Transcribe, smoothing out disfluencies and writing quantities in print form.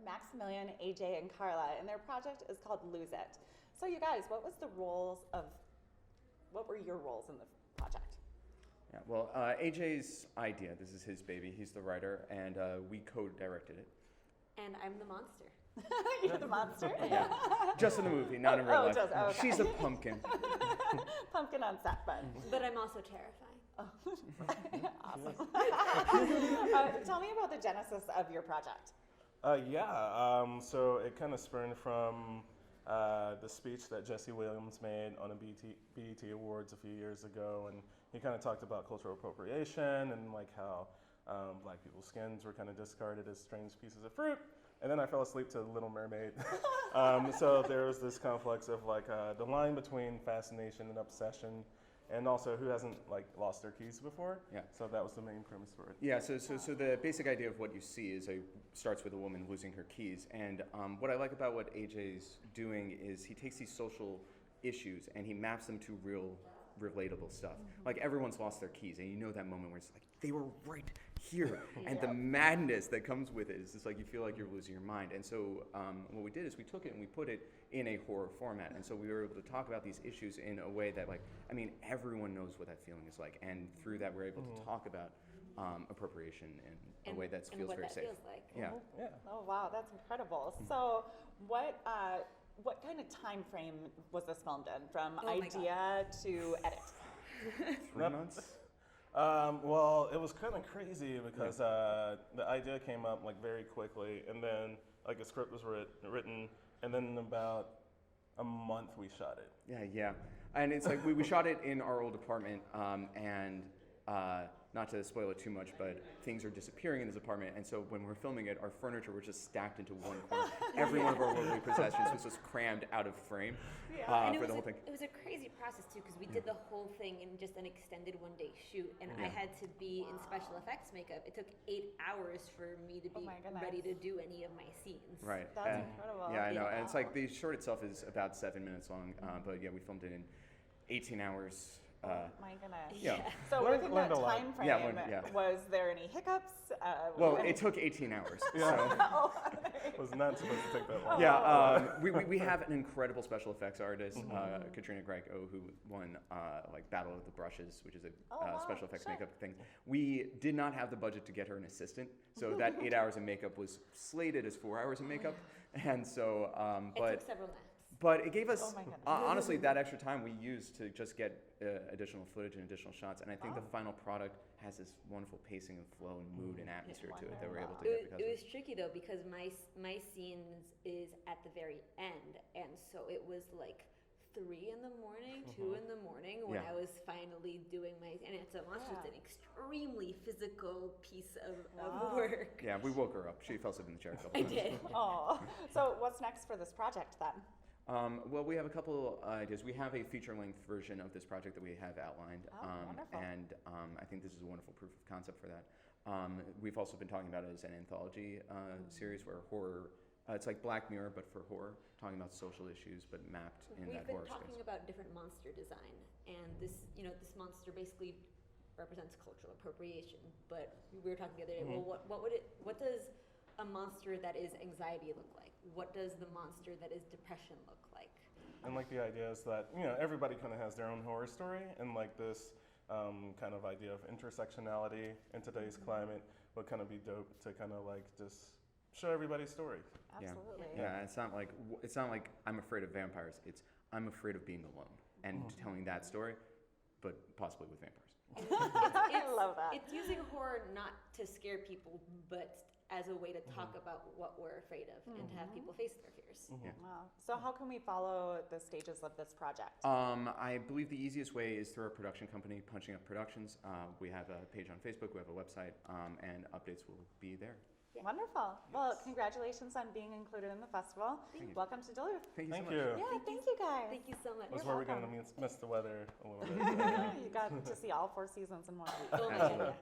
Maximillian, AJ, and Carla, and their project is called Lose It. So you guys, what were your roles in the project? Yeah, well, AJ's idea, this is his baby, he's the writer, and we co-directed it. And I'm the monster. You're the monster? Yeah, just in the movie, not in real life. Okay. She's a pumpkin. Pumpkin on set, But I'm also terrifying. Awesome. Tell me about the genesis of your project. So it kind of spurned from the speech that Jesse Williams made on the BET Awards a few years ago, and he kind of talked about cultural appropriation and like how black people's skins were kind of discarded as strange pieces of fruit. And then I fell asleep to Little Mermaid. So there was this conflict of like the line between fascination and obsession, and also who hasn't like lost their keys before. Yeah. So that was the main premise for it. Yeah, so the basic idea of what you see is starts with a woman losing her keys. And what I like about what AJ's doing is he takes these social issues and he maps them to real relatable stuff. Like everyone's lost their keys, and you know that moment where it's like they were right here, and the madness that comes with it is just like you feel like you're losing your mind. And so what we did is we took it and we put it in a horror format, and so we were able to talk about these issues in a way that, like, I mean, everyone knows what that feeling is like, and through that we're able to talk about appropriation in a way that feels very safe. Feels like. Yeah. Oh wow, that's incredible. So what kind of time frame was this filmed in, from idea to edit? 3 months. Well, it was kind of crazy because the idea came up like very quickly, and then like a script was written, and then in about a month we shot it. Yeah, and it's like we shot it in our old apartment, and not to spoil it too much, but things are disappearing in this apartment, and so when we're filming it, our furniture was just stacked into one corner. Every one of our worldly possessions was just crammed out of frame for the whole thing. It was a crazy process too, because we did the whole thing in just an extended one-day shoot, and I had to be in special effects makeup. It took 8 hours for me to be ready to do any of my scenes. Right. That's incredible. Yeah, I know, and it's like the short itself is about 7 minutes long, but yeah, we filmed it in 18 hours. My goodness. Yeah. So within that time frame, Yeah, was there any hiccups? Well, it took 18 hours. Yeah. So. It was not supposed to take that long. Yeah, we have an incredible special effects artist, Katrina Greco, who won like Battle of the Brushes, which is a special effects makeup thing. We did not have the budget to get her an assistant, so that 8 hours of makeup was slated as 4 hours of makeup, and so It took several naps. But it gave us, honestly, that extra time we used to just get additional footage and additional shots. And I think the final product has this wonderful pacing and flow and mood and atmosphere to it that we're able to get. It was tricky though, because my scenes is at the very end. And so it was like 3 in the morning, 2 in the morning when I was finally doing my, and it's an extremely physical piece of work. Yeah, we woke her up. She fell asleep in the chair a couple times. I did. Oh, so what's next for this project then? Well, we have a couple ideas. We have a feature-length version of this project that we have outlined, and I think this is a wonderful proof of concept for that. We've also been talking about it as an anthology series where horror, it's like Black Mirror, but for horror, talking about social issues, but mapped in that horror space. We've been talking about different monster design, and this monster basically represents cultural appropriation. But we were talking the other day. Well, what does a monster that is anxiety look like? What does the monster that is depression look like? And like the idea is that, you know, everybody kind of has their own horror story, and like this kind of idea of intersectionality in today's climate would kind of be dope to kind of like just show everybody's story. Absolutely. Yeah, it's not like I'm afraid of vampires. It's I'm afraid of being alone and telling that story, but possibly with vampires. I love that. It's using horror not to scare people, but as a way to talk about what we're afraid of and to have people face their fears. Yeah. Wow. So how can we follow the stages of this project? I believe the easiest way is through our production company, Punching Up Productions. We have a page on Facebook, we have a website, and updates will be there. Yeah. Wonderful. Well, congratulations on being included in the festival. Welcome to Duluth. Thank you so Thank much. you. Yeah, thank you guys. Thank you so much. That's where we're going to miss the weather a little bit. You got to see all 4 seasons in 1 week. Oh my God.